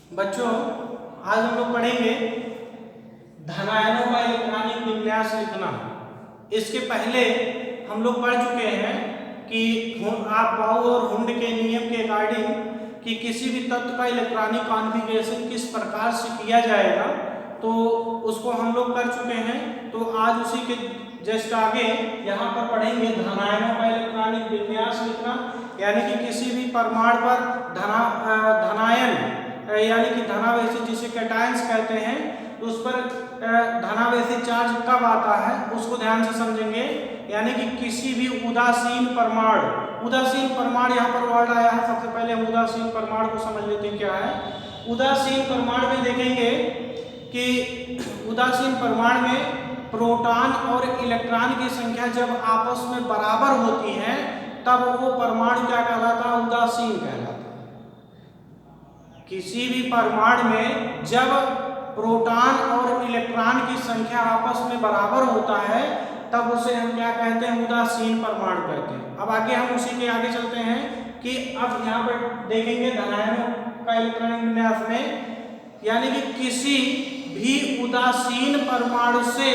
बच्चों, आज हम लोग पढ़ेंगे धनायनों का इलेक्ट्रॉनिक विन्यास लिखना। इसके पहले हम लोग पढ़ चुके हैं कि आप बाउ और हुंड के नियम के अकॉर्डिंग कि किसी भी तत्व का इलेक्ट्रॉनिक कॉन्फ़िगरेशन किस प्रकार से किया जाएगा, तो उसको हम लोग कर चुके हैं। तो आज उसी के जस्ट आगे यहाँ पर पढ़ेंगे धनायनों का इलेक्ट्रॉनिक विन्यास लिखना, यानी कि किसी भी परमाणु पर धनायन यानी कि धनावेशी जिसे कैटायंस कहते हैं, तो उस पर धनावेशी चार्ज कब आता है उसको ध्यान से समझेंगे। यानी कि किसी भी उदासीन परमाणु यहाँ पर वर्ड आया है। सबसे पहले हम उदासीन परमाणु को समझ लेते हैं क्या है। उदासीन परमाणु में देखेंगे कि उदासीन परमाणु में प्रोटॉन और इलेक्ट्रॉन की संख्या जब आपस में बराबर होती है तब वो परमाणु क्या कहलाता है, उदासीन कहलाता है। किसी भी परमाणु में जब प्रोटॉन और इलेक्ट्रॉन की संख्या आपस में बराबर होता है तब उसे हम क्या कहते हैं, उदासीन परमाणु कहते हैं। अब आगे हम उसी के आगे चलते हैं कि अब यहाँ पर देखेंगे धनायनों का इलेक्ट्रॉनिक विन्यास में, यानी कि किसी भी उदासीन परमाणु से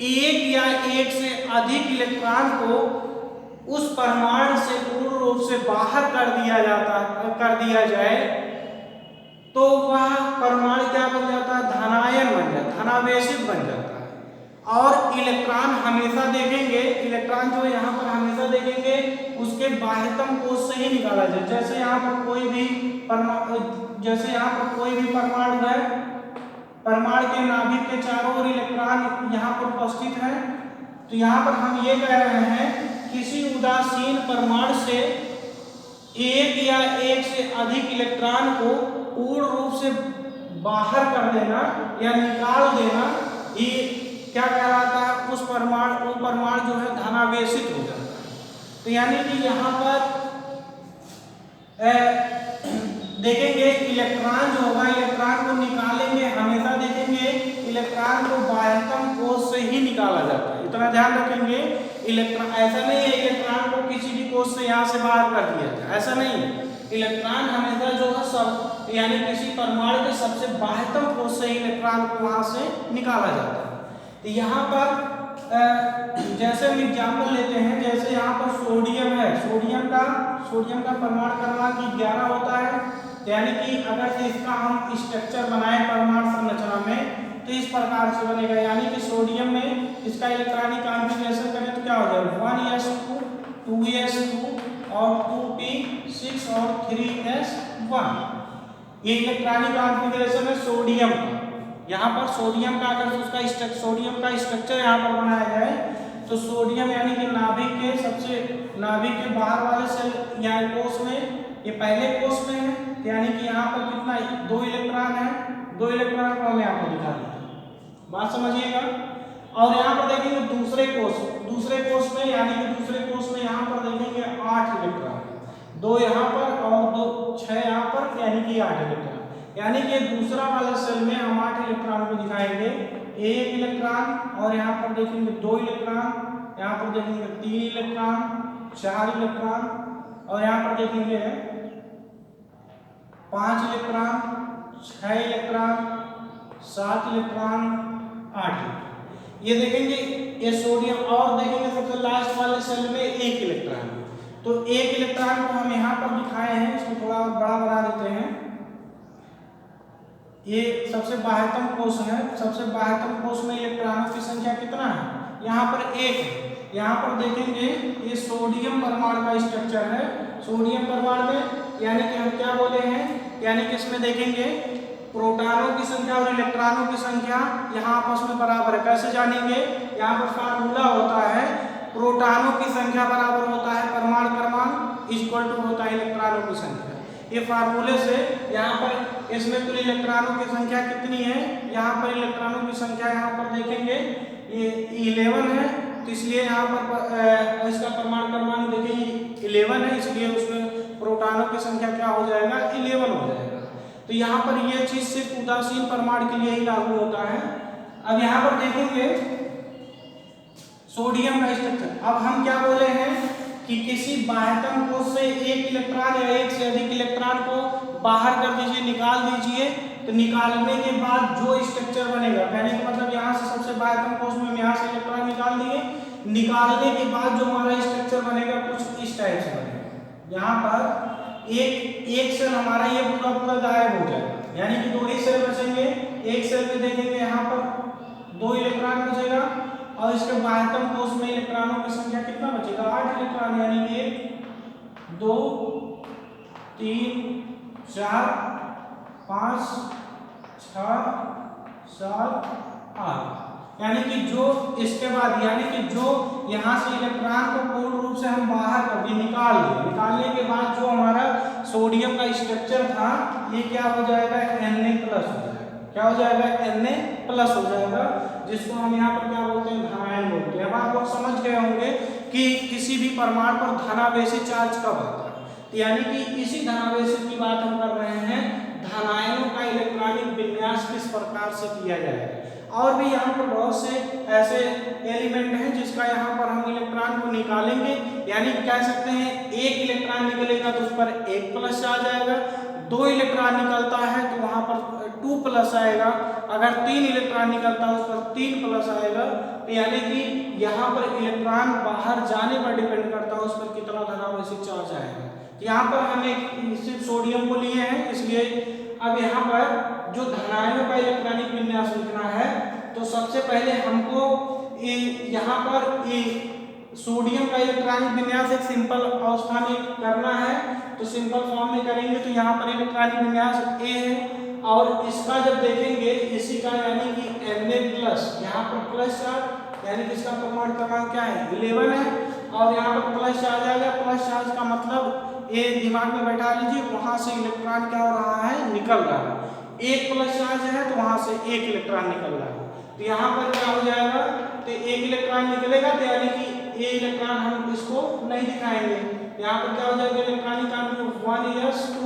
एक या एक से अधिक इलेक्ट्रॉन को उस परमाणु से पूर्ण रूप से बाहर कर दिया जाए तो वह परमाणु क्या बन जाता है, धनायन बन जाता है, धनावेशित बन जाता है। और इलेक्ट्रॉन हमेशा देखेंगे, इलेक्ट्रॉन जो यहाँ पर हमेशा देखेंगे उसके बाह्यतम कोश से ही निकाला जाए। जैसे यहाँ पर कोई भी परमाणु है, परमाणु के नाभिक के चारों ओर इलेक्ट्रॉन यहाँ पर उपस्थित है, तो यहाँ पर हम ये कह रहे हैं किसी उदासीन परमाणु से एक या एक से अधिक इलेक्ट्रॉन को पूर्ण रूप से बाहर कर देना या निकाल देना, ये क्या कहलाता है, उस परमाणु जो है धनावेशित हो जाता है। तो यानी कि यहाँ पर देखेंगे इलेक्ट्रॉन जो होगा, इलेक्ट्रॉन को निकालेंगे, हमेशा देखेंगे इलेक्ट्रॉन को बाह्यतम कोश से ही निकाला जाता है। इतना ध्यान रखेंगे। इलेक्ट्रॉन ऐसा नहीं है इलेक्ट्रॉन को किसी भी कोश से यहाँ से बाहर कर दिया जाए, ऐसा नहीं है। इलेक्ट्रॉन हमेशा जो है सब यानी किसी परमाणु के सबसे बाह्यतम कोश से इलेक्ट्रॉन को वहां से निकाला जाता है। तो यहाँ पर जैसे हम एग्जाम्पल लेते हैं, जैसे यहाँ पर सोडियम है, सोडियम का परमाणु क्रमांक 11 होता है। यानी कि अगर से इसका हम स्ट्रक्चर बनाए परमाणु संरचना में तो इस प्रकार से बनेगा। यानी कि सोडियम में इसका इलेक्ट्रॉनिक कॉन्फ़िगरेशन करें तो क्या हो जाएगा, 1s2 2s2 और 2p6 और 3s1। ये इलेक्ट्रॉनिक कॉन्फ़िगरेशन है सोडियम का। यहाँ पर सोडियम का अगर उसका सोडियम का स्ट्रक्चर यहाँ पर बनाया जाए तो सोडियम यानी कि नाभिक के बाहर वाले सेल या कोष में, ये पहले कोष में है, यानी कि यहाँ पर कितना 2 इलेक्ट्रॉन है, 2 इलेक्ट्रॉन को हम यहाँ पर दिखा देते हैं, बात समझिएगा। और यहाँ पर देखेंगे दूसरे कोष में, यानी कि दूसरे कोष में यहाँ पर देखेंगे 8 इलेक्ट्रॉन, 2 यहाँ पर और 6 यहाँ पर, यानी कि 8 इलेक्ट्रॉन। यानी कि दूसरा वाला सेल में हम 8 इलेक्ट्रॉन को दिखाएंगे, 1 इलेक्ट्रॉन और यहाँ पर देखेंगे 2 इलेक्ट्रॉन, यहाँ पर देखेंगे 3 इलेक्ट्रॉन, 4 इलेक्ट्रॉन और यहाँ पर देखेंगे 5 इलेक्ट्रॉन, 6 इलेक्ट्रॉन, 7 इलेक्ट्रॉन, 8 इलेक्ट्रॉन। ये देखेंगे ये सोडियम। और देखेंगे सबसे लास्ट वाले सेल में 1 इलेक्ट्रॉन, तो 1 इलेक्ट्रॉन को हम यहाँ पर दिखाए हैं, इसको थोड़ा बड़ा बना देते हैं। ये सबसे बाह्यतम कोश है, सबसे बाह्यतम कोश में इलेक्ट्रॉनों की संख्या कितना है, यहाँ पर 1 है। यहाँ पर देखेंगे ये सोडियम परमाणु का स्ट्रक्चर है, सोडियम परमाणु में, यानी कि हम क्या बोले हैं, यानी कि इसमें देखेंगे प्रोटॉनों की संख्या और इलेक्ट्रॉनों की संख्या यहाँ आपस में बराबर है। कैसे जानेंगे, यहाँ पर फार्मूला होता है, प्रोटॉनों की संख्या बराबर होता है परमाणु क्रमांक इक्वल टू होता है इलेक्ट्रॉनों की संख्या। ये फार्मूले से यहाँ पर इसमें कुल इलेक्ट्रॉनों की संख्या कितनी है, यहाँ पर इलेक्ट्रॉनों की संख्या यहाँ पर देखेंगे ये 11 है, तो इसलिए यहाँ पर इसका परमाणु क्रमांक देखिए 11 है, इसलिए उसमें प्रोटॉनों की संख्या क्या हो जाएगा, 11 हो जाएगा। तो यहाँ पर ये चीज सिर्फ उदासीन परमाणु के लिए ही लागू होता है। अब यहाँ पर देखेंगे सोडियम का स्ट्रक्चर। अब हम क्या बोले हैं कि किसी बाह्यतम कोश से 1 इलेक्ट्रॉन या 1 से अधिक इलेक्ट्रॉन को बाहर कर दीजिए, निकाल दीजिए। तो निकालने के बाद जो स्ट्रक्चर बनेगा, कहने का मतलब यहाँ से सबसे बाह्यतम कोश में हम यहाँ से इलेक्ट्रॉन निकाल दिए। निकालने के बाद जो हमारा स्ट्रक्चर बनेगा कुछ इस टाइप से बनेगा। यहाँ पर एक सेल हमारा ये पूरा पूरा गायब हो जाएगा, यानी कि 2 ही सेल बचेंगे। एक सेल में देखेंगे यहाँ पर 2 इलेक्ट्रॉन बचेगा और इसके बाह्यतम कोश में इलेक्ट्रॉनों की संख्या कितना बचेगा, 8 इलेक्ट्रॉन, यानी कि 1 2 3 4 5 6 7 8, यानी कि जो इसके बाद यानी कि जो यहाँ से इलेक्ट्रॉन को पूर्ण रूप से हम बाहर कर दिए, निकाल दिए। निकालने के बाद जो हमारा सोडियम का स्ट्रक्चर था ये क्या हो जाएगा, Na+ हो जाएगा। क्या हो जाएगा, Na+ हो जाएगा, जिसको हम यहाँ पर क्या बोलते हैं, धनायन बोलते हैं। अब आप लोग समझ गए होंगे कि किसी भी परमाणु पर धनावेशी चार्ज कब आता है, यानी कि इसी धनावेशी की बात हम कर रहे हैं। धनायनों का इलेक्ट्रॉनिक विन्यास किस प्रकार से किया जाएगा। और भी यहाँ पर बहुत से ऐसे एलिमेंट हैं जिसका यहाँ पर हम इलेक्ट्रॉन को निकालेंगे, यानी कह सकते हैं एक इलेक्ट्रॉन निकलेगा तो उस पर 1+ चार्ज आएगा, 2 इलेक्ट्रॉन निकलता है तो वहाँ पर 2+ आएगा, अगर 3 इलेक्ट्रॉन निकलता है उस पर 3+ आएगा। तो यानी कि यहाँ पर इलेक्ट्रॉन बाहर जाने पर डिपेंड करता है उस पर कितना धनावेशी चार्ज आएगा। यहाँ पर हमने सिर्फ सोडियम को लिए हैं, इसलिए अब यहाँ पर जो धनायनों का इलेक्ट्रॉनिक विन्यास लिखना है तो सबसे पहले हमको यहाँ पर सोडियम का इलेक्ट्रॉनिक विन्यास एक सिंपल अवस्था में करना है, तो सिंपल फॉर्म में करेंगे तो यहाँ पर इलेक्ट्रॉनिक विन्यास A है और इसका जब देखेंगे इसी का यानी कि Na+, यहाँ पर प्लस चार्ज, यानी कि इसका परमाणु क्रमांक क्या है, 11 है और यहाँ पर प्लस चार्ज आ गया। प्लस चार्ज का मतलब ये दिमाग में बैठा लीजिए, वहां से इलेक्ट्रॉन क्या हो रहा है, निकल रहा है। 1+ चार्ज है तो वहां से 1 इलेक्ट्रॉन निकल रहा है, तो यहाँ पर क्या हो जाएगा, तो 1 इलेक्ट्रॉन निकलेगा, तो यानी कि ये इलेक्ट्रॉन हम इसको नहीं दिखाएंगे। यहाँ पर क्या हो जाएगा, इलेक्ट्रॉनिक कॉन्फिगरेशन 1s2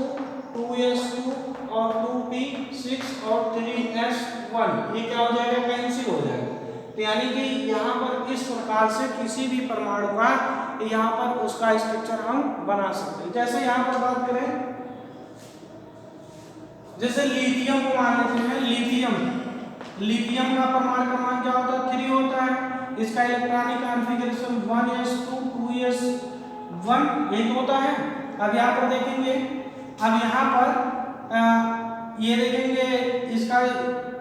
2s2 और 2p6 और 3s1, ये क्या हो जाएगा, कैंसिल हो जाएगा। तो यानी कि यहाँ पर इस प्रकार से किसी भी परमाणु का यहाँ पर उसका स्ट्रक्चर हम बना सकते हैं। जैसे यहाँ पर बात करें, जैसे लिथियम को मान लेते हैं, लिथियम का परमाणु क्रमांक क्या होता है, 3 होता है। इसका इलेक्ट्रॉनिक कॉन्फ़िगरेशन 1s2 2s1 यही होता है। अब यहाँ पर देखेंगे, अब यहाँ पर ये देखेंगे इसका,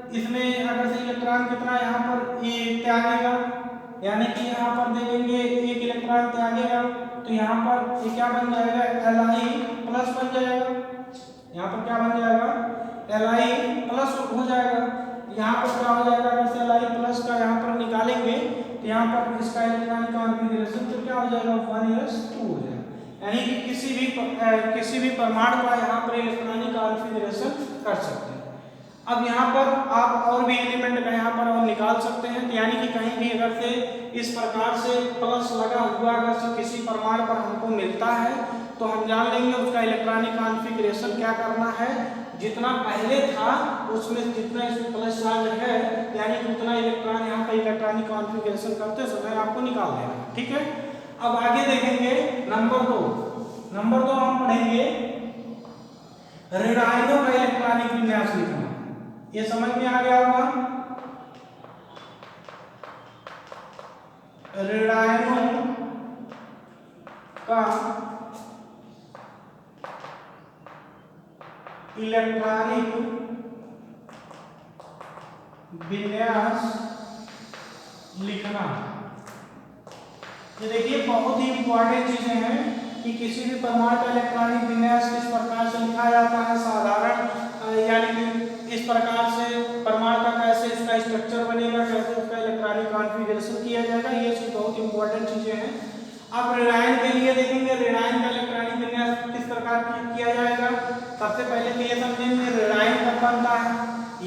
इसमें अगर से इलेक्ट्रॉन कितना यहाँ पर ये त्यागेगा, यानी कि यहाँ पर देखेंगे 1 इलेक्ट्रॉन त्यागेगा तो यहाँ पर ये क्या बन जाएगा, Li+ बन जाएगा। यहाँ पर क्या बन जाएगा, Li+ हो जाएगा। यहाँ पर क्या हो जाएगा, अगर से Li+ का यहाँ पर निकालेंगे तो यहाँ पर इसका इलेक्ट्रॉनिक कॉन्फ़िगरेशन तो क्या हो जाएगा, 1s2 हो जाएगा। यानी कि किसी भी परमाणु का यहाँ पर इलेक्ट्रॉनिक कॉन्फ़िगरेशन कर सकते हैं। अब यहाँ पर आप और भी एलिमेंट का यहाँ पर और निकाल सकते हैं, तो यानी कि कहीं भी अगर से इस प्रकार से प्लस लगा हुआ अगर से किसी परमाणु पर हमको मिलता है तो हम जान लेंगे उसका इलेक्ट्रॉनिक कॉन्फ़िगरेशन क्या करना है, जितना पहले था उसमें जितना इसमें प्लस चार्ज है यानी कि उतना इलेक्ट्रॉन यहाँ पर इलेक्ट्रॉनिक कॉन्फ़िगरेशन करते समय आपको निकाल देना है। ठीक है, अब आगे देखेंगे नंबर 2 हम पढ़ेंगे ऋणायनों का इलेक्ट्रॉनिक विन्यास लिखना। ये समझ में आ गया होगा, ऋणायनों का इलेक्ट्रॉनिक विन्यास लिखना। ये देखिए बहुत ही इंपॉर्टेंट चीजें हैं कि किसी भी परमाणु का इलेक्ट्रॉनिक विन्यास किस प्रकार से लिखा जाता है, साधारण यानी कि इस प्रकार से परमाणु का कैसे इसका स्ट्रक्चर बनेगा, कैसे उसका इलेक्ट्रॉनिक कॉन्फ़िगरेशन किया जाएगा, ये चीज बहुत इंपॉर्टेंट चीजें हैं। अब ऋणायन के लिए देखेंगे ऋणायन का इलेक्ट्रॉनिक विन्यास किस प्रकार किया जाएगा। सबसे पहले तो ये समझेंगे ऋणायन कब बनता है।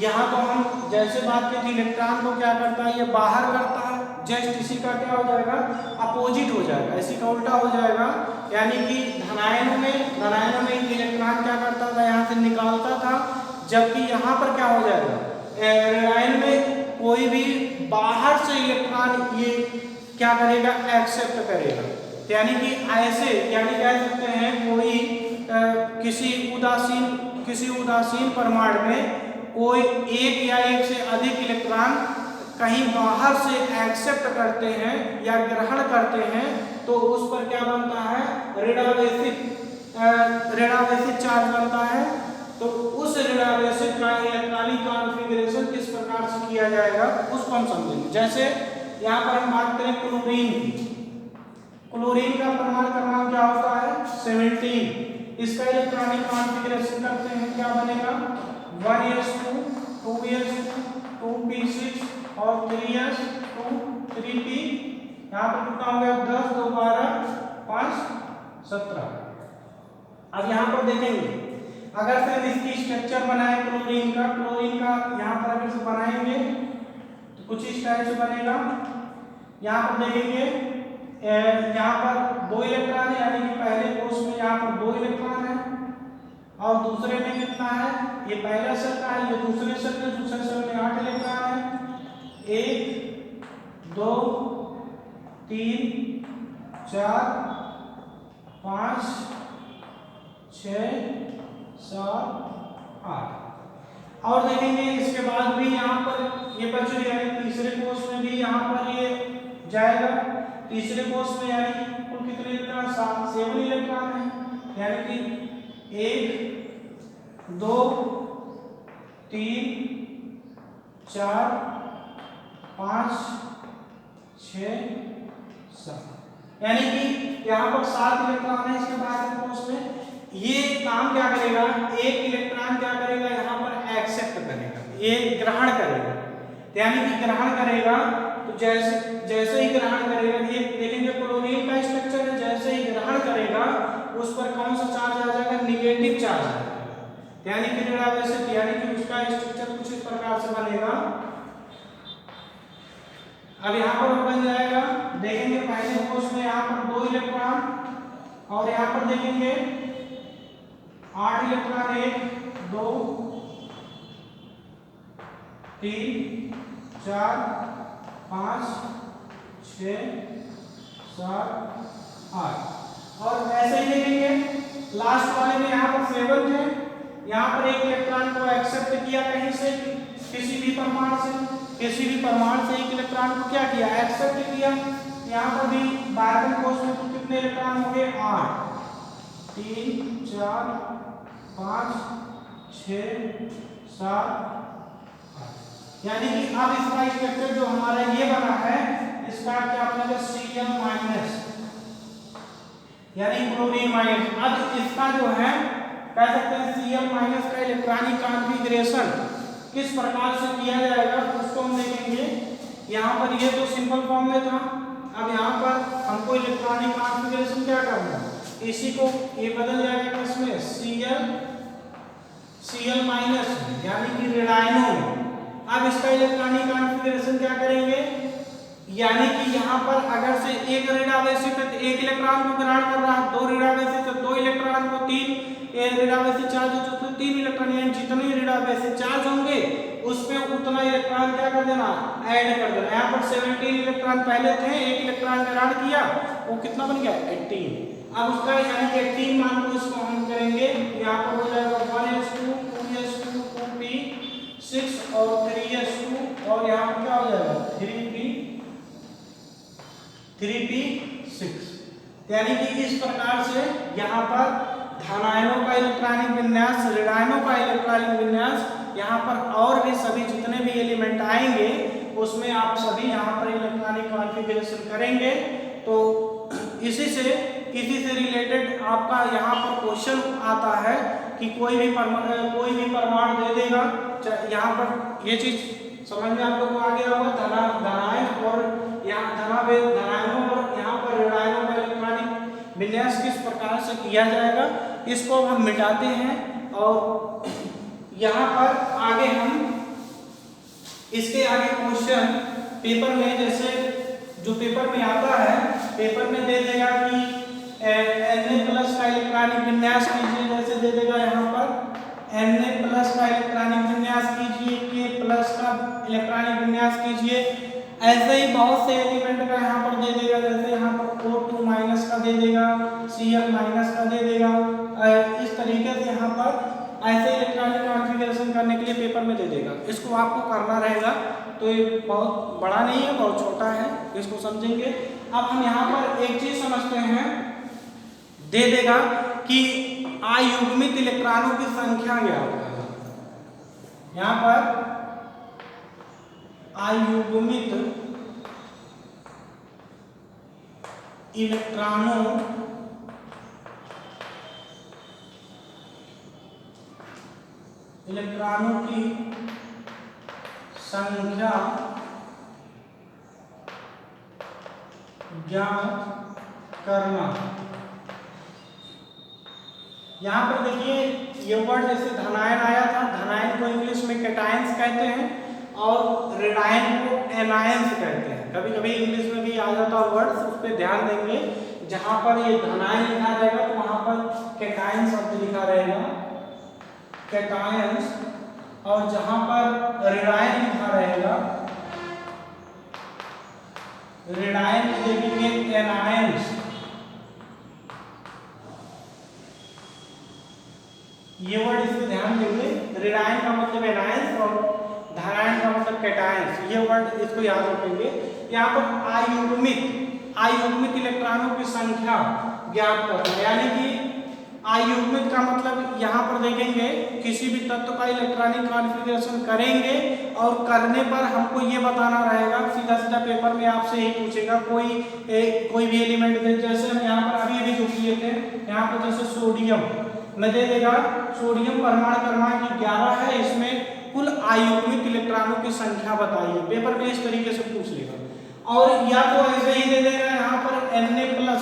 यहाँ तो हम जैसे बात की थी इलेक्ट्रॉन को क्या करता है, ये बाहर करता है, जस्ट इसी का क्या हो जाएगा, अपोजिट हो जाएगा, इसी का उल्टा हो जाएगा। यानी कि धनायनों में इलेक्ट्रॉन क्या करता था, यहाँ से निकालता था, जबकि यहाँ पर क्या हो जाएगा, ऋणायन में कोई भी बाहर से इलेक्ट्रॉन ये क्या करेगा, एक्सेप्ट करेगा। यानी कि ऐसे यानी कह सकते हैं कोई किसी उदासीन परमाणु में कोई एक या एक से अधिक इलेक्ट्रॉन कहीं बाहर से एक्सेप्ट करते हैं या ग्रहण करते हैं तो उस पर क्या बनता है, ऋणावेशित चार्ज बनता है। तो उस ऋणावेशित का इलेक्ट्रॉनिक कॉन्फ़िगरेशन किस प्रकार से किया जाएगा उसको हम समझेंगे। जैसे यहाँ पर हम बात करें क्लोरीन की। क्लोरीन का परमाणु क्रमांक क्या होता है 17। इसका इलेक्ट्रॉनिक कॉन्फ़िगरेशन करते हैं, क्या बनेगा 1s2 2s2 2p6 और 3s2 3p। यहाँ पर कितना हो गया 10 2 12 5 17। अब यहाँ पर देखेंगे अगर से हम इसकी स्ट्रक्चर बनाए क्लोरीन का यहाँ पर अगर से बनाएंगे तो कुछ इस टाइप से बनेगा। यहाँ पर देखेंगे यहाँ पर 2 इलेक्ट्रॉन है, यानी कि पहले कोष में यहाँ पर 2 इलेक्ट्रॉन है और दूसरे में कितना है, ये पहला सेल का है, ये दूसरे सेल में 8 इलेक्ट्रॉन है। 1 2 3 4 5 6 7 8। और देखेंगे इसके बाद भी यहाँ पर ये बच गया है, तीसरे कोष में भी यहाँ पर ये जाएगा। तीसरे कोष में यानी कि कुल कितने इलेक्ट्रॉन 7 इलेक्ट्रॉन है, यानी कि 1 2 3 4 5 6 7, यानी कि यहाँ पर 7 इलेक्ट्रॉन है इसके बाद कोष में। ये काम क्या करेगा, एक इलेक्ट्रॉन क्या करेगा यहाँ पर एक्सेप्ट करेगा, ये ग्रहण करेगा। यानी कि ग्रहण करेगा तो जैसे ही ग्रहण करेगा, ये देखेंगे क्लोरीन का स्ट्रक्चर है, जैसे ही ग्रहण करेगा उस पर कौन सा चार्ज आ जाएगा, निगेटिव चार्ज आ जाएगा। यानी कि ऋणावेशित, यानी कि उसका स्ट्रक्चर कुछ इस प्रकार से बनेगा। अब यहाँ पर बन जाएगा, देखेंगे पहले कोष में यहाँ पर 2 इलेक्ट्रॉन और यहाँ पर देखेंगे 8 इलेक्ट्रॉन 1 2 3 4 5 6 7 8। और ऐसे ही देखेंगे लास्ट वाले में यहाँ पर 7 है, यहाँ पर एक इलेक्ट्रॉन को एक्सेप्ट किया कहीं से, किसी भी परमाणु से एक इलेक्ट्रॉन को क्या किया, एक्सेप्ट किया। यहाँ पर भी बारहवें कोष में तो कितने इलेक्ट्रॉन हो गए 8 3 4 5 6 7 8। यानी कि अब इसका स्ट्रक्चर जो हमारा ये बना है इसका क्या बनेगा Cl-, यानी क्लोरीन माइनस। अब इसका जो है कह सकते हैं Cl- का इलेक्ट्रॉनिक कॉन्फ़िगरेशन किस प्रकार से किया जाएगा उसको हम देखेंगे। यहाँ पर ये तो सिंपल फॉर्म में था, अब यहाँ पर हमको इलेक्ट्रॉनिक कॉन्फ़िगरेशन क्या करना है, इसी को ये बदल जाएगा किसमें Cl- यानी कि ऋणायनों में। अब इसका इलेक्ट्रॉनिक कॉन्फ़िगरेशन क्या करेंगे, यानी कि यहाँ पर अगर से एक ऋणावेशित है तो एक इलेक्ट्रॉन को ग्रहण कर रहा है, 2 ऋणावेशित है 2 इलेक्ट्रॉन को 3 ऋणावेशित चार्ज हो तो 3 इलेक्ट्रॉन, यानी जितने ऋणावेशित चार्ज होंगे उसमें उतना इलेक्ट्रॉन क्या कर देना, ऐड कर देना। यहाँ पर 17 इलेक्ट्रॉन पहले थे, एक इलेक्ट्रॉन ग्रहण किया, वो कितना बन गया 18। अब उसका यानी कि 18 मान को इसको हम करेंगे, यहाँ पर हो जाएगा 1s2 2s2 2p6 और 3s2 और यहाँ पर क्या हो जाएगा 3p6। यानी कि इस प्रकार से यहाँ पर धनायनों का इलेक्ट्रॉनिक विन्यास, ऋणायनों का इलेक्ट्रॉनिक विन्यास, यहाँ पर और भी सभी जितने भी एलिमेंट आएंगे उसमें आप सभी यहाँ पर इलेक्ट्रॉनिक कॉन्फ़िगरेशन करेंगे। तो इसी से रिलेटेड आपका यहाँ पर क्वेश्चन आता है कि कोई भी परमाणु दे देगा। यहाँ पर ये चीज समझ में आप लोग को आ गया होगा, धनायन और यहाँ धनायनों और यहाँ पर ऋणायनों का इलेक्ट्रॉनिक विन्यास किस प्रकार से किया जाएगा, इसको हम मिटाते हैं। और यहाँ पर आगे हम इसके आगे क्वेश्चन पेपर में, जैसे जो पेपर में आता है, पेपर में दे देगा कि Na+ का इलेक्ट्रॉनिक विन्यास कीजिए, जैसे दे देगा यहाँ पर Na+ का इलेक्ट्रॉनिक विन्यास कीजिए, K+ का इलेक्ट्रॉनिक विन्यास कीजिए। ऐसे ही बहुत से एलिमेंट का यहाँ पर दे देगा, जैसे यहाँ पर O2- का दे देगा, Cl- का दे देगा। इस तरीके से यहाँ पर ऐसे इलेक्ट्रॉनिक कॉन्फ़िगरेशन करने के लिए पेपर में दे देगा। इसको आपको करना रहेगा, तो ये बहुत बड़ा नहीं है, बहुत छोटा है, इसको समझेंगे। अब हम यहाँ पर एक चीज समझते हैं, दे देगा कि अयुग्मित इलेक्ट्रॉनों की संख्या क्या होता है। यहाँ पर अयुग्मित इलेक्ट्रॉनों की संख्या ज्ञात करना। यहाँ पर देखिए ये वर्ड जैसे धनायन आया था, धनायन को इंग्लिश में कैटायंस कहते हैं और रेडायन को एनायंस कहते हैं। कभी कभी इंग्लिश में भी आ जाता है वर्ड, उस पर ध्यान देंगे। जहाँ पर ये धनायन लिखा रहेगा तो वहाँ पर कैटायन शब्द लिखा रहेगा, कैटायंस, और जहाँ पर रेडायन लिखा रहेगा, रेडायन देखेंगे एनायंस। ये वर्ड इसमें ध्यान देंगे, रेडायन का मतलब एनायंस और धनायन का मतलब कैटायंस। ये वर्ड इसको याद रखेंगे। यहाँ पर अयुग्मित इलेक्ट्रॉनों की संख्या ज्ञात करना, यानी कि अयुग्मित का मतलब यहाँ पर देखेंगे किसी भी तत्व का इलेक्ट्रॉनिक कॉन्फ़िगरेशन करेंगे और करने पर हमको ये बताना रहेगा, सीधा सीधा पेपर में आपसे यही पूछेगा। कोई भी एलिमेंट दे, जैसे हम यहाँ पर अभी जो किए थे, यहाँ पर जैसे सोडियम में दे देगा, सोडियम परमाणु क्रमांक 11 है, इसमें कुल अयुग्मित इलेक्ट्रॉनों की संख्या बताइए। पेपर में इस तरीके से पूछ लेगा। और या तो ऐसे ही दे देगा यहाँ पर Na+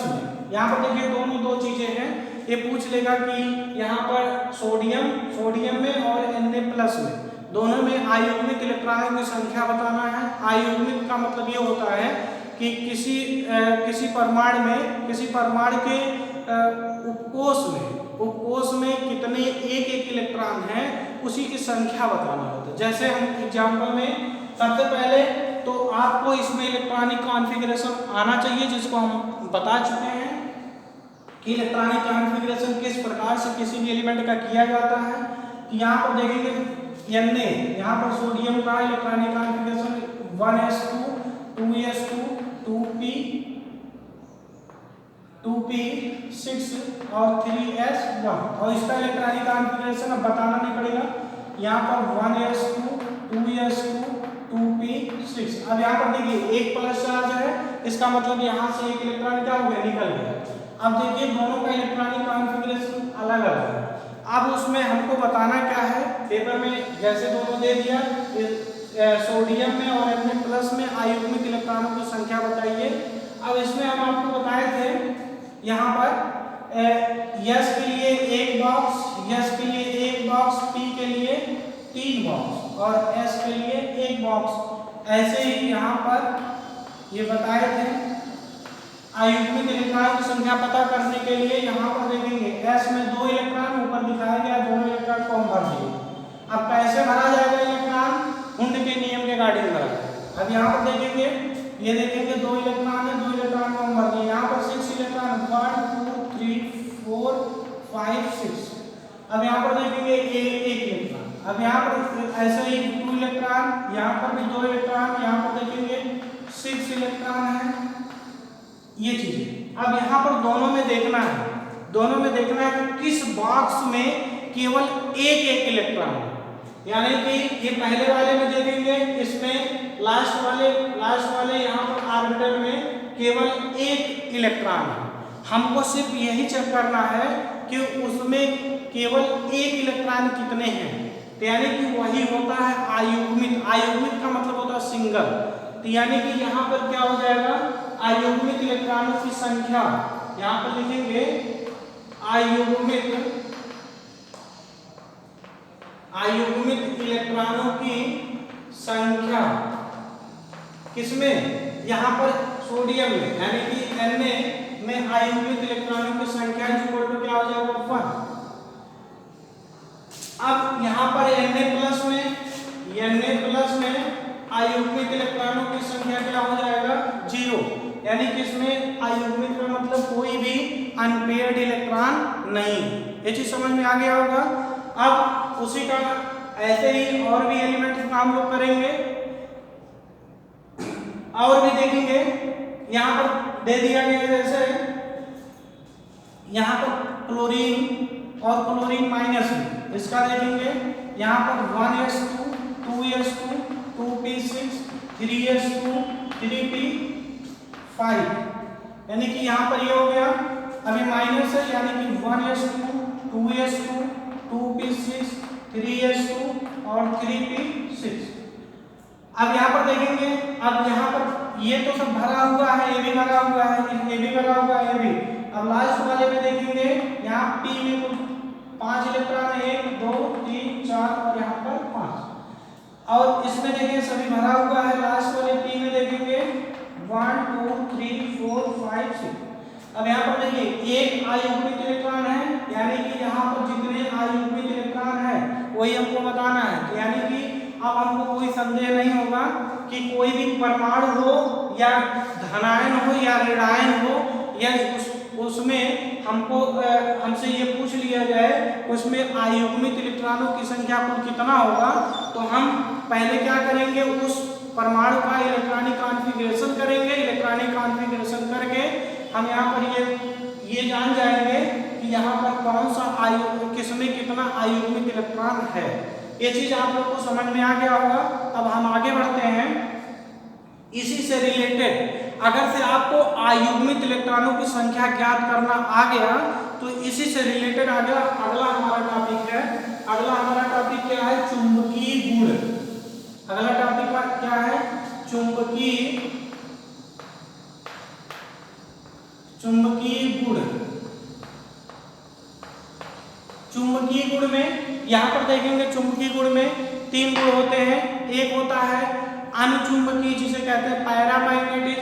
में, यहाँ पर देखिए दोनों दो चीजें हैं, ये पूछ लेगा कि यहाँ पर सोडियम में और Na+ में दोनों में अयुग्मित इलेक्ट्रॉनों की संख्या बताना है। अयुग्मित का मतलब ये होता है कि किसी परमाणु के उपकोष में कितने एक इलेक्ट्रॉन हैं, उसी की संख्या बताना होता है। जैसे हम एग्जाम्पल में सबसे पहले तो आपको इसमें इलेक्ट्रॉनिक कॉन्फ़िगरेशन आना चाहिए, जिसको हम बता चुके हैं कि इलेक्ट्रॉनिक कॉन्फ़िगरेशन किस प्रकार से किसी भी एलिमेंट का किया जाता है। यहाँ पर देखेंगे Na, यहाँ पर सोडियम का electronic configuration 1s2 2s2 2p6 और 3s1, और इसका इलेक्ट्रॉनिक कॉन्फ़िगरेशन अब बताना नहीं पड़ेगा। यहाँ पर 1s2 2s2 2p6। अब यहाँ पर देखिए एक प्लस चार्ज है, इसका मतलब यहाँ से एक इलेक्ट्रॉन क्या हो गया, निकल गया। अब देखिए दोनों का इलेक्ट्रॉनिक कॉन्फ़िगरेशन अलग अलग है। अब उसमें हमको बताना क्या है, पेपर में जैसे दोनों दे दिया, सोडियम में और Na+ में अयुग्मित इलेक्ट्रॉनों की संख्या बताइए। अब इसमें हम आपको बताए थे यहाँ पर यस के लिए 1 बॉक्स, यस के लिए 1 बॉक्स, पी के लिए 3 बॉक्स और एस के लिए 1 बॉक्स। ऐसे ही यहाँ पर ये बताए थे। अयुग्मित इलेक्ट्रॉन की संख्या पता करने के लिए यहाँ पर देखेंगे एस में 2 इलेक्ट्रॉन ऊपर दिखाया गया, दोनों इलेक्ट्रॉन को हम भर दिए। अब कैसे भरा जाएगा इलेक्ट्रॉन, हुंड के नियम के अकॉर्डिंग भरा जाएगा। अब यहाँ पर देखेंगे, ये देखेंगे 2 इलेक्ट्रॉन है, 2 इलेक्ट्रॉन को हम भर दिए। यहाँ पर 6 इलेक्ट्रॉन 1 2 3 4 5 6। अब यहाँ पर देखेंगे एक इलेक्ट्रॉन। अब यहाँ पर ऐसे ही 2 इलेक्ट्रॉन, यहाँ पर भी 2 इलेक्ट्रॉन, यहाँ पर देखेंगे 6 इलेक्ट्रॉन है, ये चीजें। अब यहाँ पर दोनों में देखना है कि किस बॉक्स में केवल एक इलेक्ट्रॉन है। यानी कि ये पहले वाले में देखेंगे, इसमें लास्ट वाले यहाँ पर ऑर्बिटल में केवल एक इलेक्ट्रॉन है। हमको सिर्फ यही चेक करना है कि उसमें केवल एक इलेक्ट्रॉन कितने हैं, तो यानी कि वही होता है अयुग्मित। अयुग्मित का मतलब होता है सिंगल, तो यानी कि यहाँ पर क्या हो जाएगा, अयुग्मित इलेक्ट्रॉनों की संख्या, यहाँ पर लिखेंगे अयुग्मित इलेक्ट्रॉनों की संख्या किसमें, यहाँ पर सोडियम में, यानी कि Na में अयुग्मित इलेक्ट्रॉनों की संख्या इक्वल टू क्या हो जाएगा 1। अब यहाँ पर Na+ में अयुग्मित इलेक्ट्रॉनों की संख्या क्या हो जाएगा 0, यानी कि इसमें अयुग्मित का मतलब कोई भी अनपेयर्ड इलेक्ट्रॉन नहीं। ये चीज समझ में आ गया होगा। अब उसी का ऐसे ही और भी एलिमेंट्स का हम लोग करेंगे और भी देखेंगे। यहाँ पर दे दिया गया जैसे यहाँ पर क्लोरीन और क्लोरीन माइनस, इसका देखेंगे यहाँ पर 1s2 2s2 2p6 3s2 3p5, यानी कि यहाँ पर ये हो गया अभी माइनस है, यानी कि 1s2 2s2 2p6 3s2 और 3p6। अब यहाँ पर देखेंगे, अब यहाँ पर ये तो सब भरा हुआ है, ये भी भरा हुआ है, ये भी भरा हुआ है, ये भी। अब लास्ट वाले में देखेंगे यहाँ p में कुछ 5 इलेक्ट्रॉन, 1 2 3 4 और यहाँ पर 5, और इसमें देखेंगे सभी भरा हुआ है। लास्ट वाले p में देखेंगे 1 2 3 4 5 6। अब यहाँ पर देखिए एक अयुग्मित इलेक्ट्रॉन है, यानी कि यहाँ पर जितने अयुग्मित इलेक्ट्रॉन है वही हमको बताना है, यानी कि अब हमको कोई संदेह नहीं होगा कि कोई भी परमाणु हो या धनायन हो या ऋणायन हो, या उसमें हमको हमसे ये पूछ लिया जाए उसमें अयुग्मित इलेक्ट्रॉनों की संख्या कुल कितना होगा, तो हम पहले क्या करेंगे, उस परमाणु का इलेक्ट्रॉनिक कॉन्फ़िगरेशन करेंगे। इलेक्ट्रॉनिक कॉन्फ़िगरेशन करके हम यहाँ पर ये जान जाएंगे कि यहाँ पर कौन सा किसमें कितना अयुग्मित इलेक्ट्रॉन है। ये चीज आप लोग को समझ में आ गया होगा। अब हम आगे बढ़ते हैं। इसी से रिलेटेड अगर से आपको अयुग्मित इलेक्ट्रॉनों की संख्या ज्ञात करना आ गया, तो इसी से रिलेटेड अगला हमारा टॉपिक है। अगला हमारा टॉपिक क्या है? चुंबकीय गुण। अगला टॉपिक क्या है? चुंबकीय गुण। चुंबकीय गुण में यहाँ पर देखेंगे, चुंबकीय गुण में 3 गुण होते हैं। एक होता है अनुचुंबकीय, जिसे कहते हैं पैरामैग्नेटिक,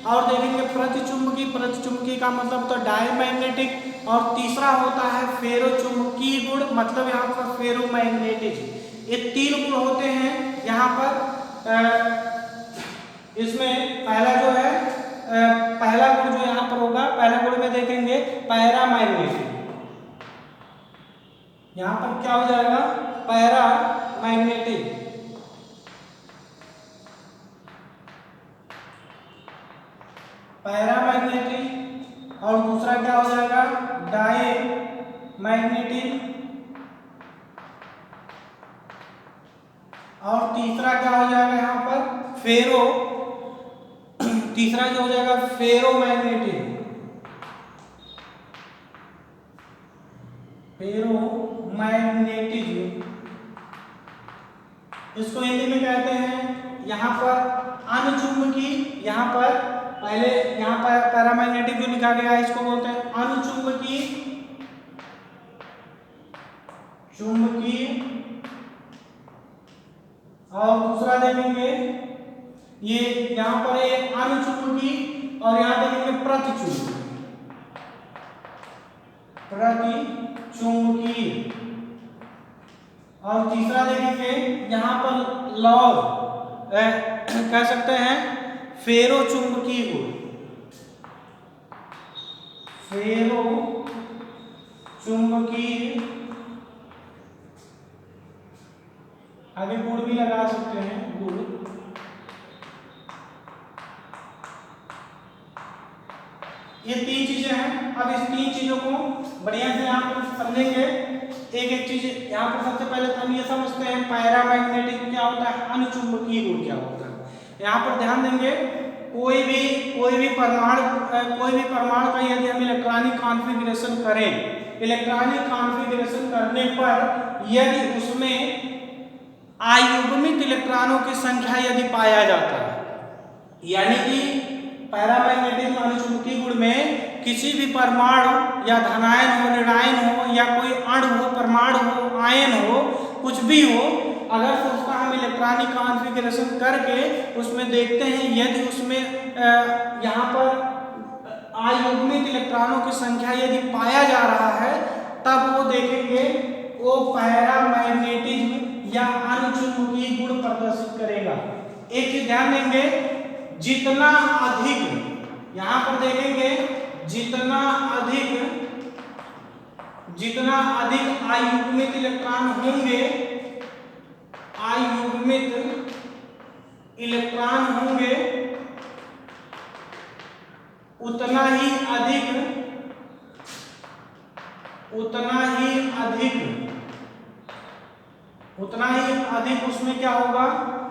और देखेंगे प्रतिचुंबकीय। प्रतिचुंबकीय का मतलब तो डायमैग्नेटिक, और तीसरा होता है फेरोचुंबकीय गुण, मतलब यहाँ पर फेरोमैग्नेटिक। ये 3 गुण होते हैं यहाँ पर। इसमें पहला जो है पहला गुण जो यहाँ पर होगा, पहला गुण में देखेंगे पैरामैग्नेटिक। यहाँ पर क्या हो जाएगा? पैरामैग्नेटिक। पैरामैग्नेटिक, और दूसरा क्या हो जाएगा? डायमैग्नेटिक, और तीसरा क्या हो जाएगा यहाँ पर? तीसरा जो हो जाएगा फेरोमैग्नेटिक। फेरोमैग्नेटिज्म, इसको हिंदी में कहते हैं यहाँ पर अनुचुंबकीय। यहाँ पर पहले यहाँ पर पैरामैग्नेटिक जो लिखा गया है इसको बोलते हैं अनुचुंबकीय चुंबकीय, और दूसरा देखेंगे ये यहाँ पर एक अनुचुंबकीय, और यहाँ देखेंगे प्रतिचुंबकीय। और तीसरा देखेंगे यहाँ पर लॉ कह सकते हैं फेरोचुंबकीय गुण। फेरोचुंबकीय, आगे गुण भी लगा सकते हैं, गुण। ये 3 चीजें हैं। अब इस 3 चीजों को बढ़िया से आप समझेंगे। एक एक चीज यहाँ पर सबसे पहले तो हम ये समझते हैं पैरामैग्नेटिक क्या होता है, अनुचुंबकीय गुण क्या होता है। यहाँ पर ध्यान देंगे, कोई भी परमाणु का यदि हम इलेक्ट्रॉनिक कॉन्फ़िगरेशन करें, इलेक्ट्रॉनिक कॉन्फ़िगरेशन करने पर यदि उसमें अयुग्मित इलेक्ट्रॉनों की संख्या यदि पाया जाता है, यानी कि पैरामैग्नेटिक अनुचुंबकीय गुण में किसी भी परमाणु या धनायन हो, ऋणायन हो, या कोई अणु हो, परमाणु हो, आयन हो, कुछ भी हो, अगर तो उसका हम इलेक्ट्रॉनिक कॉन्फ़िगरेशन करके उसमें देखते हैं, यदि उसमें यहाँ पर अयुग्मित इलेक्ट्रॉनों की संख्या यदि पाया जा रहा है, तब वो देखेंगे वो पैरामैग्नेटिज्म या अनुचुंबकीय गुण प्रदर्शित करेगा। एक चीज ध्यान देंगे, जितना अधिक यहाँ पर देखेंगे, जितना अधिक जितना अधिक अयुग्मित इलेक्ट्रॉन होंगे, अयुग्मित इलेक्ट्रॉन होंगे, उतना ही अधिक उसमें क्या होगा,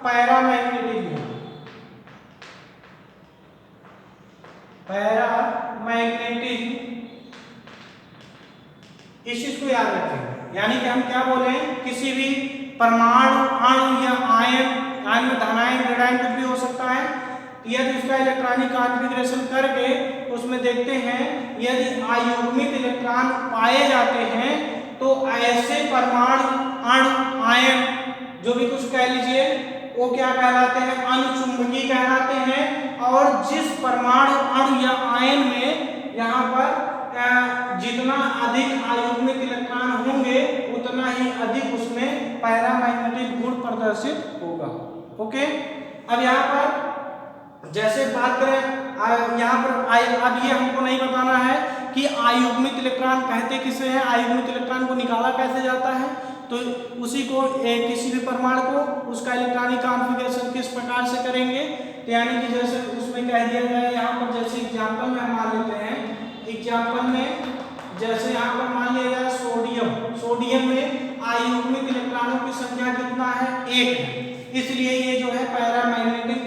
पैरामैग्नेटिक होगा। पैरामैग्नेटिक, इस चीज को याद रखेंगे। यानी कि हम क्या बोले, किसी भी परमाणु, अणु या आयन में धनायन ऋणायन कुछ भी हो सकता है, यदि उसका इलेक्ट्रॉनिक कॉन्फ़िगरेशन करके उसमें देखते हैं, यदि अयुग्मित इलेक्ट्रॉन पाए जाते हैं तो ऐसे परमाणु, अणु, आयन जो भी कुछ कह लीजिए, वो क्या कहलाते हैं, अनुचुंबकीय कहलाते हैं। और जिस परमाणु, अणु या आयन में यहाँ पर जितना अधिक अयुग्मित इलेक्ट्रॉन होंगे, उतना ही अधिक उसमें पैरामैग्नेटिक गुण प्रदर्शित होगा। ओके, अब यहाँ पर जैसे बात करें, यहाँ पर अब ये हमको नहीं बताना है कि अयुग्मित इलेक्ट्रॉन कहते किसे हैं, अयुग्मित इलेक्ट्रॉन को निकाला कैसे जाता है। तो उसी को किसी भी परमाणु को उसका इलेक्ट्रॉनिक कॉन्फ़िगरेशन किस प्रकार से करेंगे, तो यानी कि जैसे उसमें कह दिया गया है यहाँ पर, जैसे एग्जाम्पल में हम मान लेते हैं, एग्जाम्पल में जैसे यहाँ पर मान लिया जाए सोडियम में अयुग्मित इलेक्ट्रॉनों की संख्या कितना है, 1 है। इसलिए ये जो है पैरामैग्नेटिक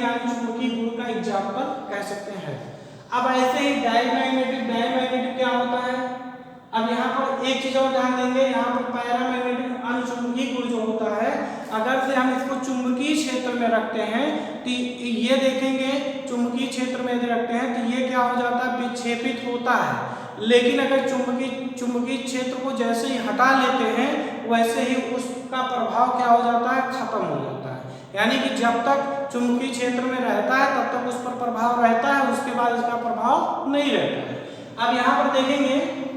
यानी चुंबकीय गुण का एग्जाम्पल कह सकते हैं। अब ऐसे ही डायमैग्नेटिक क्या होता है। अब यहाँ पर एक चीज और ध्यान देंगे, यहाँ पर पैरामैग्नेटिक अनुचुंबकीय गुण जो होता है, अगर से हम इसको चुंबकीय क्षेत्र में रखते हैं तो ये देखेंगे, चुंबकीय क्षेत्र में यदि रखते हैं तो ये क्या हो जाता है, विक्षेपित होता है। लेकिन अगर चुंबकीय क्षेत्र को जैसे ही हटा लेते हैं, वैसे ही उसका प्रभाव क्या हो जाता है, खत्म हो जाता है। यानी कि जब तक चुंबकीय क्षेत्र में रहता है तब तक उस पर प्रभाव रहता है, उसके बाद इसका प्रभाव नहीं रहता है। अब यहाँ पर देखेंगे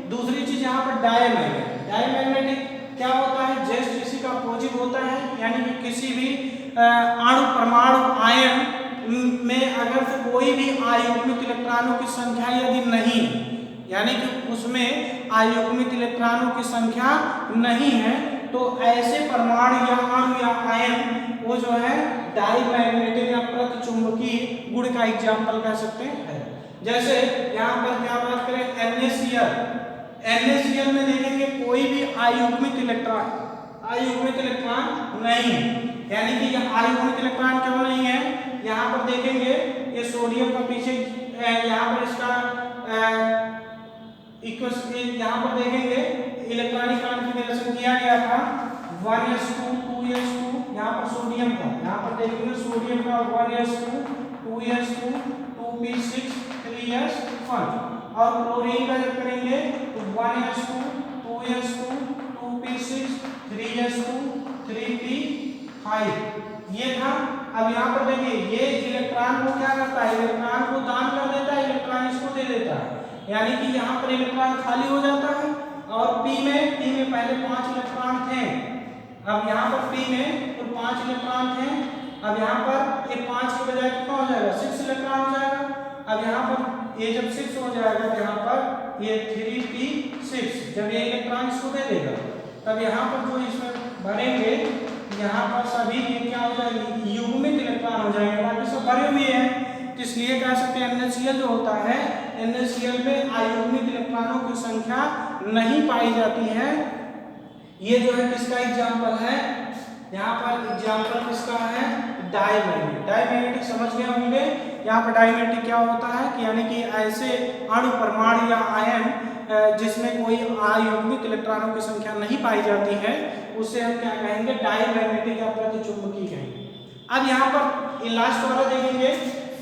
दूसरी चीज, यहाँ पर डायमैग्नेटिक क्या होता है, जस्ट इसी का अपोजिट होता है। यानी कि किसी भी अणु, परमाणु, आयन में अगर से कोई भी अयुग्मित इलेक्ट्रॉनों की संख्या यदि नहीं, यानी कि उसमें अयुग्मित इलेक्ट्रॉनों की संख्या नहीं है, तो ऐसे परमाणु या अणु या आयन वो जो है डायमैग्नेटिक या प्रतिचुंबकीय गुण का एग्जाम्पल कह सकते हैं। जैसे यहाँ पर क्या बात करें, NaCl में देखेंगे कोई भी अयुग्मित इलेक्ट्रॉन नहीं है। यानी कि यह अयुग्मित इलेक्ट्रॉन क्यों नहीं है, यहाँ पर देखेंगे ये सोडियम का पीछे यहाँ पर इसका यहाँ पर देखेंगे इलेक्ट्रॉनिक कॉन्फ़िगरेशन किया गया था 1s2 2s2, यहाँ पर सोडियम का, यहाँ पर देखेंगे सोडियम का 1s2 2s2 2p6 3s1, और क्लोरीन का जब करेंगे तो 1s2 2s2 2p6 3s2 3p5, ये था। अब यहाँ पर देखिए ये इलेक्ट्रॉन को क्या करता है, इलेक्ट्रॉन को दान कर देता है, इलेक्ट्रॉन इसको दे देता है। यानी कि यहाँ पर इलेक्ट्रॉन खाली हो जाता है। और P में पहले 5 इलेक्ट्रॉन थे, अब यहाँ पर P में तो 5 इलेक्ट्रॉन थे। अब यहाँ पर ये 5 के बजाय कितना हो जाएगा, 6 इलेक्ट्रॉन हो जाएगा। अब यहाँ पर ये जब 6 हो जाएगा तो यहाँ पर ये 3p6, जब ये इलेक्ट्रॉन इसको दे देगा तब यहाँ पर जो इसमें भरेंगे, यहाँ पर सभी ये क्या हो जाएगी, युग्मित इलेक्ट्रॉन हो जाएंगे, बाकी सब भरे हुए हैं। इसलिए कह सकते हैं NaCl जो होता है, NaCl में अयुग्मित इलेक्ट्रॉनों की संख्या नहीं पाई जाती है। ये जो है किसका एग्जाम्पल है, यहाँ पर एग्जाम्पल किसका है, डायमैग्नेटिक समझ गए होंगे। यहाँ पर डायमैग्नेटिक क्या होता है कि यानी कि ऐसे अणु, परमाणु या आयन जिसमें कोई अयुग्मित इलेक्ट्रॉनों की संख्या नहीं पाई जाती है, उसे हम क्या कहेंगे, डायमैग्नेटिक या प्रतिचुंबकीय कहेंगे। अब यहाँ पर लास्ट वाला देखेंगे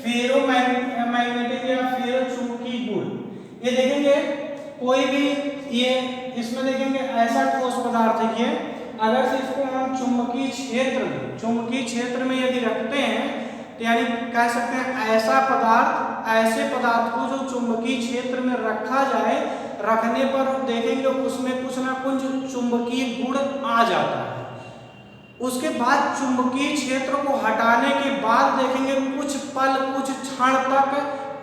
फेरोमैग्नेटिक या फेरोचुंबकीय गुण। ये देखेंगे कोई भी, ये इसमें देखेंगे ऐसा ठोस पदार्थ है, ये अगर से इसको हम चुंबकीय क्षेत्र में यदि रखते हैं तो यानी कह सकते हैं ऐसे पदार्थ को जो चुंबकीय क्षेत्र में रखा जाए, रखने पर देखेंगे उसमें कुछ ना कुछ चुंबकीय गुण आ जाता है। उसके बाद चुंबकीय क्षेत्र को हटाने के बाद देखेंगे कुछ पल, कुछ क्षण तक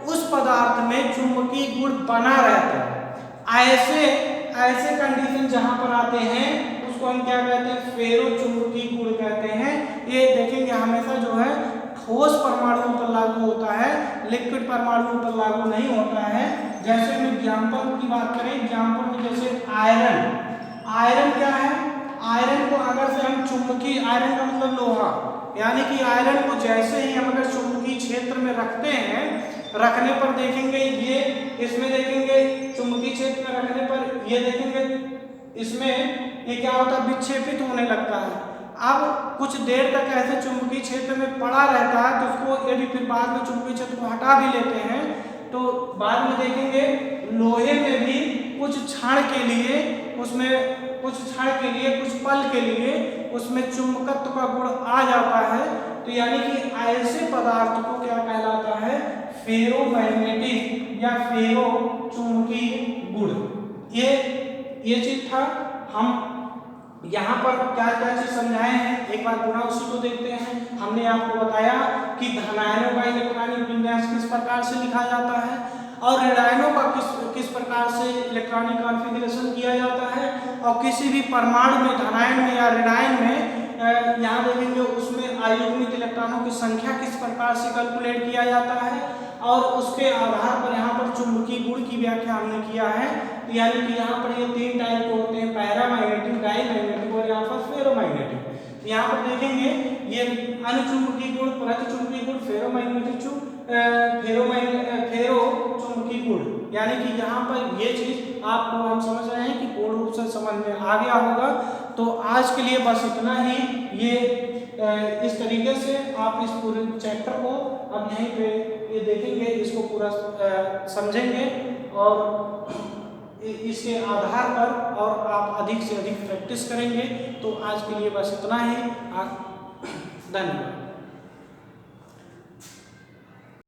उस पदार्थ में चुंबकीय गुण बना रहता है। ऐसे ऐसे कंडीशन जहां पर आते हैं उसको हम क्या कहते हैं, फेरो चुंबकीय गुण कहते हैं। ये देखेंगे हमेशा जो है ठोस परमाणुओं पर लागू होता है, लिक्विड परमाणुओं पर लागू नहीं होता है। जैसे हम एग्जाम्पल की बात करें, एग्जाम्पल में जैसे आयरन क्या है, आयरन को अगर से हम चुंबकीय, आयरन का मतलब लोहा, यानी कि आयरन को जैसे ही हम अगर चुंबकीय क्षेत्र में रखते हैं, रखने पर देखेंगे ये इसमें देखेंगे चुंबकीय क्षेत्र में रखने पर ये देखेंगे इसमें ये क्या होता है, विक्षेपित होने लगता है। अब कुछ देर तक ऐसे चुंबकीय क्षेत्र में पड़ा रहता है, तो उसको यदि फिर बाद में चुंबकीय क्षेत्र को हटा भी लेते हैं तो बाद में देखेंगे लोहे में भी कुछ क्षण के लिए कुछ पल के लिए उसमें चुंबकत्व का गुण आ जाता है। तो यानी कि ऐसे पदार्थ को क्या कहलाता है, फेरोमैग्नेटिक या फेरो चुंबकीय गुण। ये चीज था। हम यहाँ पर क्या क्या चीज समझाए हैं, एक बार पुनः उसी को देखते हैं। हमने आपको बताया कि धनायनों का इलेक्ट्रॉनिक विन्यास किस प्रकार से लिखा जाता है और ऋणायनों का किस प्रकार से इलेक्ट्रॉनिक कॉन्फ़िगरेशन किया जाता है, और किसी भी परमाणु में धनायन में या ऋणायन में यहाँ देखेंगे उसमें अयुग्मित इलेक्ट्रॉनों की संख्या किस प्रकार से कैलकुलेट किया जाता है, और उसके आधार पर यहाँ पर चुंबकीय गुण की व्याख्या हमने किया है। यानी कि यहाँ पर ये 3 टाइप के होते हैं, पैरामैग्नेटिक, डाईमैग्नेटिक और यहाँ पर फेरोमैग्नेटिक। यहाँ पर देखेंगे ये अनुचुंबकीय गुण, प्रतिचुंबकीय गुण, फेरो चुंबकीय गुण। यानी कि यहाँ पर ये चीज आपको हम समझ रहे हैं कि पूर्ण रूप से समझ में आ गया होगा। तो आज के लिए बस इतना ही। ये इस तरीके से आप इस पूरे चैप्टर को अब यहीं पे ये देखेंगे, इसको पूरा समझेंगे और इसके आधार पर और आप अधिक से अधिक प्रैक्टिस करेंगे। तो आज के लिए बस इतना ही। धन्यवाद।